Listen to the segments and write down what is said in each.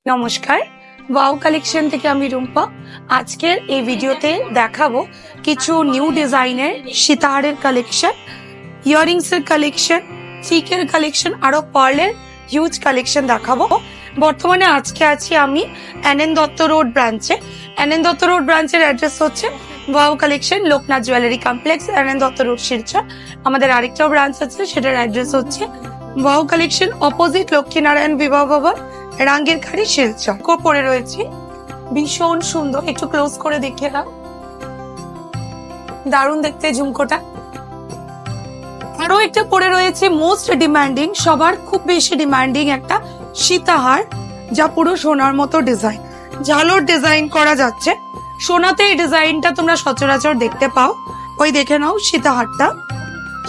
নমস্কার, wow collection থেকে আমি রুম্পা। আজকের এই ভিডিওতে দেখাবো কিছু নিউ ডিজাইনের সীতাহারের কালেকশন, ইয়াররিংস এর কালেকশন, চিকের কালেকশন, আরো পার্লের হিউজ কালেকশন দেখাবো। বর্তমানে আজকে আছি আমি এনএন দত্ত রোড ব্রাঞ্চে। এনএন দত্ত রোড ব্রাঞ্চের অ্যাড্রেস হচ্ছে wow collection, Loknath jewellery complex, NN Dutta road, Silchar. আমাদের আরেকটাও ব্রাঞ্চ আছে, সেটার অ্যাড্রেস হচ্ছে ওয়াও কালেকশন, অপোজিট লক্ষ্মীনারায়ণ বিবাহ ভবন, রাঙ্গের খাড়ি, শিলচর। পরে রয়েছে ভীষণ সুন্দর, একটু ক্লোজ করে দেখে নাও, দারুণ দেখতে ঝুমকোটা। আরো একটা পরে রয়েছে মোস্ট ডিমান্ডিং, সবার খুব বেশি ডিমান্ডিং একটা সীতাহার, যা পুরো সোনার মতো ডিজাইন, ঝালোর ডিজাইন করা যাচ্ছে। সোনাতে এই ডিজাইনটা তোমরা সচরাচর দেখতে পাও। ওই দেখে নাও সীতাহারটা,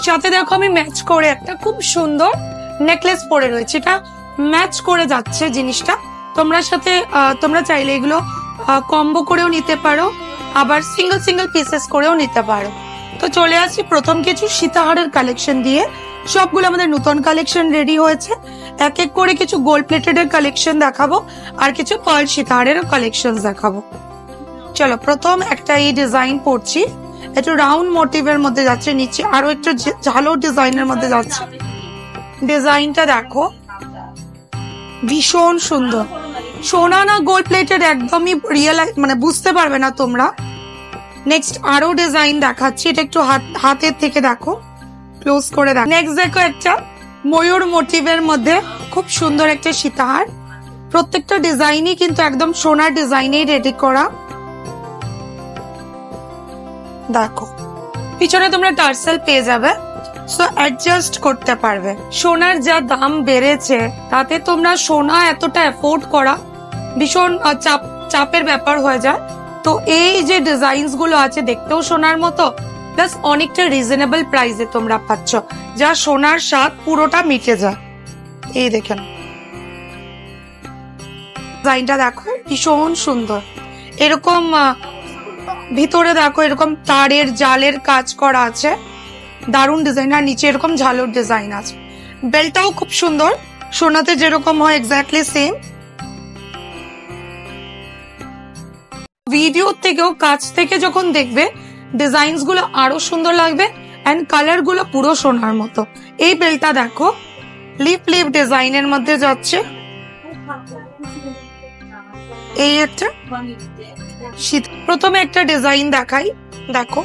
সাথে দেখো আমি ম্যাচ করে একটা খুব সুন্দর নেকলেস পরে রয়েছে, এটা ম্যাচ করে যাচ্ছে জিনিসটা। তোমরা চাইলে এগুলো কম্বো করেও নিতে পারো, আবার সিঙ্গেল সিঙ্গেল পিসেস করেও নিতে পারো। তো চলে আসি প্রথম কিছু সীতাহারের কালেকশন দিয়ে। সবগুলো আমাদের নতুন কালেকশন রেডি হয়েছে। এক এক করে কিছু গোল্ড প্লেটেড এর কালেকশন দেখাবো, আর কিছু পার্ল সীতাহারের কালেকশন দেখাবো। চলো, প্রথম একটা এই ডিজাইন পড়ছি, একটু রাউন্ড মোটিভের মধ্যে যাচ্ছে, নিচে আরো একটু ঝালো ডিজাইনের মধ্যে যাচ্ছে। ডিজাইনটা দেখো, ভীষণ সুন্দর। সোনা না গোল্ড প্লেটেড একদমই মানে বুঝতে পারবে না তোমরা। নেক্সট আরো ডিজাইন দেখাচ্ছি, এটা একটু হাতের থেকে দেখো, ক্লোজ করে দেখো। নেক্সট দেখো একটা ময়ূর মোটিভের মধ্যে খুব সুন্দর একটা সীতাহার। প্রত্যেকটা ডিজাইনই কিন্তু একদম সোনার ডিজাইনেই রেডি করা। দেখো পিছনে তোমরা টার্সেল পেয়ে যাবে, সো অ্যাডজাস্ট করতে পারবে। সোনার যা দাম বেড়েছে, তাতে তোমরা সোনা এতটা অ্যাফোর্ড করা ভীষণ চাপের ব্যাপার হয়ে যায়। তো এই যে ডিজাইনস গুলো আছে, দেখতেও সোনার মতো, প্লাস অনেকটা রিজনেবল প্রাইসে তোমরা পাচ্ছ, যা সোনার স্বাদ পুরোটা মিটে যায়। এই দেখেন ডিজাইনটা দেখো, ভীষণ সুন্দর। এরকম ভিতরে দেখো এরকম তারের জালের কাজ করা আছে, দারুণ ডিজাইন। আর নিচে এরকম ঝালোর ডিজাইন আছে। বেলটাও খুব সুন্দর, সোনাতে যেরকম হয় এক্স্যাক্টলি সেম। ভিডিও থেকেও কাছ থেকে যখন দেখবে, ডিজাইনস গুলো আরো সুন্দর লাগবে, এন্ড কালার গুলো পুরো সোনার মতো। এই বেলটা দেখো, লিপ ডিজাইনের মধ্যে যাচ্ছে। এই একটা প্রথমে একটা ডিজাইন দেখাই, দেখো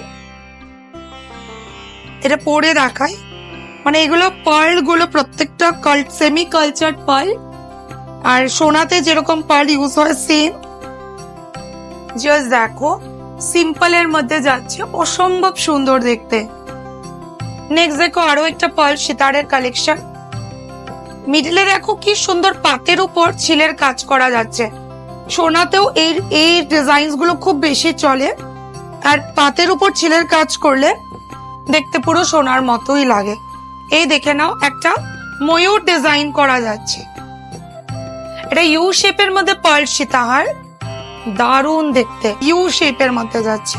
এটা পরে দেখাই। মানে এগুলো পার্ল গুলো প্রত্যেকটা সেমি কালচার পার্ল, আর সোনাতে যেরকম পার্ল ইউজ হয় সেম। জাস্ট দেখো, সিম্পল এর মধ্যে যাচ্ছে, অসম্ভব সুন্দর দেখতে। নেক্সট দেখো আরো একটা পার্ল সীতাহারের কালেকশন। মিডলে দেখো কি সুন্দর পাতের উপর ছিলের কাজ করা যাচ্ছে। সোনাতেও এই ডিজাইন গুলো খুব বেশি চলে, আর পাতের উপর ছিলের কাজ করলে দেখতে পুরো সোনার মতোই লাগে। এই দেখে নাও, একটা ময়ূর ডিজাইন করা যাচ্ছে, এটা ইউ শেপের মধ্যে পার্ল সীতাহার, দারুণ দেখতে। ইউ শেপের মধ্যে যাচ্ছে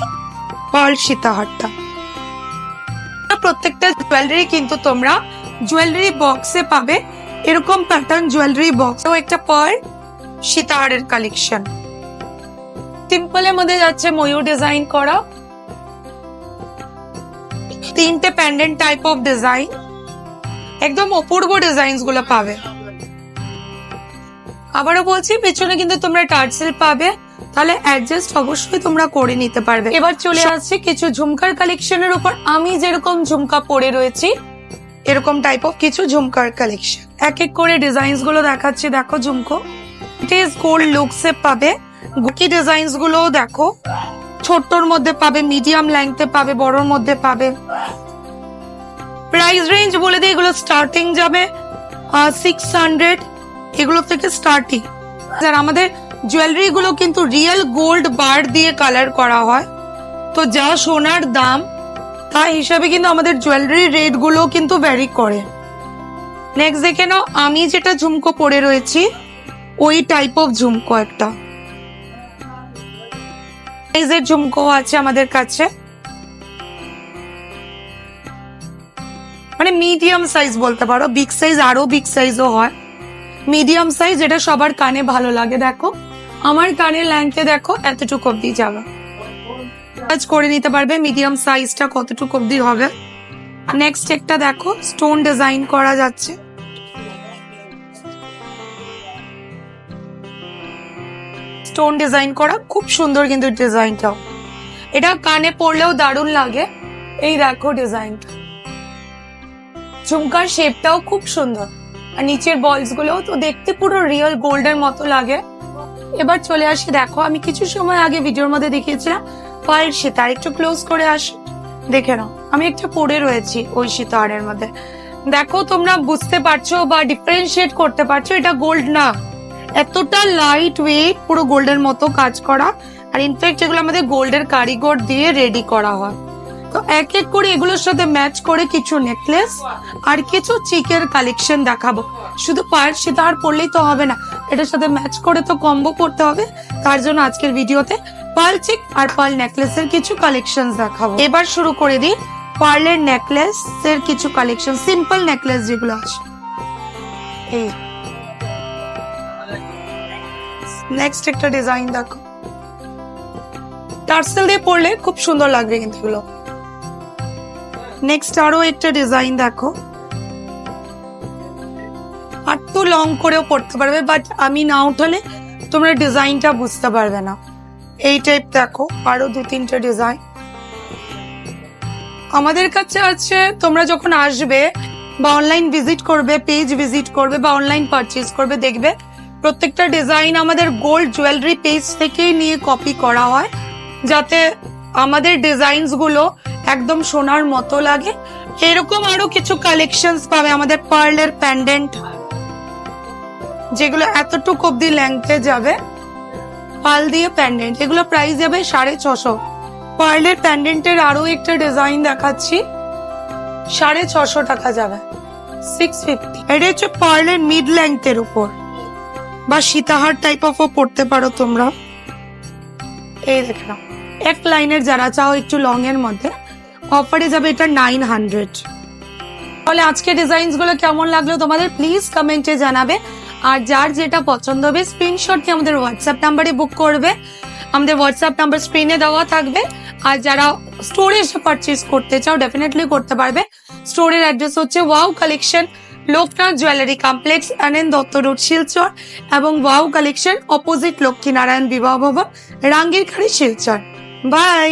পার্ল সীতাহারটা। প্রত্যেকটা জুয়েলারি কিন্তু তোমরা জুয়েলারি বক্সে পাবে, এরকম প্যাটার্ন জুয়েলারি বক্স। একটা পার্ল সীতাহারের কালেকশন, সিম্পলের মধ্যে যাচ্ছে ময়ূর ডিজাইন করা, তিনটে প্যান্ডেন্ট টাইপ অফ ডিজাইন, একদম অপূর্ব ডিজাইন গুলো পাবে। আবারও বলছি, পেছনে কিন্তু তোমরা টার্সেল পাবে, তাহলে অ্যাডজাস্ট অবশ্যই তোমরা করে নিতে পারবে। এবার চলে আসছে কিছু ঝুমকার কালেকশনের উপর। আমি যেরকম ঝুমকা পরে রয়েছি, এরকম টাইপ অফ কিছু ঝুমকার কালেকশন। এক এক করে ডিজাইনস গুলো দেখাচ্ছি। দেখো ঝুমকো, ইট ইজ গোল্ড লুকসে পাবে। গুকি ডিজাইনস গুলো দেখো, ছোট্টর মধ্যে পাবে, মিডিয়াম লেংথে পাবে, বড়র মধ্যে পাবে। প্রাইস রেঞ্জ বলে দিই, এগুলো স্টার্টিং যাবে 600, এগুলো থেকে স্টার্টিং। আর আমাদের জুয়েলারি গুলো কিন্তু রিয়েল গোল্ড বার দিয়ে কালার করা হয়, তো যা সোনার দাম তাই হিসাবে কিন্তু আমাদের জুয়েলারি রেট গুলো কিন্তু ভ্যারি করে। নেক্সট দেখে নাও, আমি যেটা ঝুমকো পরে রয়েছি ওই টাইপ অফ ঝুমকো একটা। সাইজের ঝুমকো আছে আমাদের কাছে, মানে মিডিয়াম সাইজ বলতে পারো, বিগ সাইজ আরো বিগ সাইজও হয়। মিডিয়াম সাইজ, এটা সবার কানে ভালো লাগে। দেখো আমার কানের ল্যাংথে দেখো এতটুকু অব্দি যাবে, কাজ করে নিতে পারবে মিডিয়াম সাইজটা কতটুকু অব্দি হবে। নেক্সট একটা দেখো স্টোন ডিজাইন করা যাচ্ছে, স্টোন ডিজাইন করা খুব সুন্দর কিন্তু ডিজাইনটাও, এটা কানে পরলেও দারুণ লাগে। এই দেখো ডিজাইনটা, ঝুমকার শেপটাও খুব সুন্দর, আর নিচের বলস গুলো তো দেখতে পুরো রিয়েল গোল্ডের মতো লাগে। এবার চলে আসি, দেখো আমি কিছু সময় আগে ভিডিওর মধ্যে দেখিয়েছিলাম পায়ের সীতাহার, একটু ক্লোজ করে আসি, দেখে নাও আমি একটা পরে রয়েছি ওই সীতাহারের মধ্যে। দেখো তোমরা বুঝতে পারছো বা ডিফারেন্সিয়েট করতে পারছো, এটা গোল্ড না, এতটা লাইট ওয়েট, পুরো গোল্ডের মতো কাজ করা। আর ইনফ্যাক্ট এগুলো আমাদের গোল্ডের কারিগর দিয়ে রেডি করা হয়। তো এক এক করে এগুলোর সাথে ম্যাচ করে কিছু নেকলেস আর কিছু চিকের কালেকশন দেখাবো। শুধু পায়ের সীতাহার পরলেই তো হবে না, এটার সাথে ম্যাচ করে তো কম্বো করতে হবে। তার জন্য আজকের ভিডিওতে পার্ল চিক আর পার্ল নেকলেসের কিছু কালেকশন দেখাবো। এবার শুরু করে দিই পার্লের নেকলেস এর কিছু কালেকশন, সিম্পল নেকলেস যেগুলো আছে। এই নেক্সট একটা ডিজাইন দেখো, টার্সেল দিয়ে পরলে খুব সুন্দর লাগবে কিন্তু এগুলো। নেক্সট আরো একটা ডিজাইন দেখো, আর তো লং করেও পড়তে পারবে, বাট আমি না উঠালে তোমরা ডিজাইনটা বুঝতে পারবে না। এই টাইপ দেখো আরো দু তিনটে ডিজাইন আমাদের কাছে আছে। তোমরা যখন আসবে বা অনলাইন ভিজিট করবে, পেজ ভিজিট করবে বা অনলাইন পারচেজ করবে, দেখবে প্রত্যেকটা ডিজাইন আমাদের গোল্ড জুয়েলারি পেজ থেকেই নিয়ে কপি করা হয়, যাতে আমাদের ডিজাইনস গুলো একদম সোনার মতো লাগে। এরকম আরো কিছু কালেকশনস পাবে আমাদের পার্লের প্যান্ডেন্ট, যেগুলো এতটুকু অব্দি লেংথে যাবে, পার্ল দিয়ে প্যান্ডেন্ট, এগুলো প্রাইস যাবে 650। পার্লের প্যান্ডেন্টের আরো একটা ডিজাইন দেখাচ্ছি, 650 টাকা যাবে, 650। এটা হচ্ছে পার্লের মিড লেংথের উপর, বা সীতাহার টাইপ অফ পড়তে পারো তোমরা। এই দেখো এক লাইনের যারা চাও একটু লং এর মধ্যে, অফারে যাবে এটা 900। তাহলে আজকে ডিজাইনস গুলো কেমন লাগলো তোমাদের প্লিজ কমেন্টে জানাবে। আর যার যেটা পছন্দ হবে স্ক্রিনশট দিয়ে আমাদের হোয়াটসঅ্যাপ নাম্বারে বুক করবে, আমাদের হোয়াটসঅ্যাপ নাম্বার স্ক্রিনে দেওয়া থাকবে। আর যারা স্টোরে এসে পারচেজ করতে চাও ডেফিনেটলি করতে পারবে। স্টোরের অ্যাড্রেস হচ্ছে wow collection, Loknath jewellery complex, NN Dutta road, Silchar, এবং ওয়াও কালেকশন অপোজিট লক্ষ্মীনারায়ণ বিবাহ ভবন, রাঙ্গিরখাড়ি, শিলচর। বাই।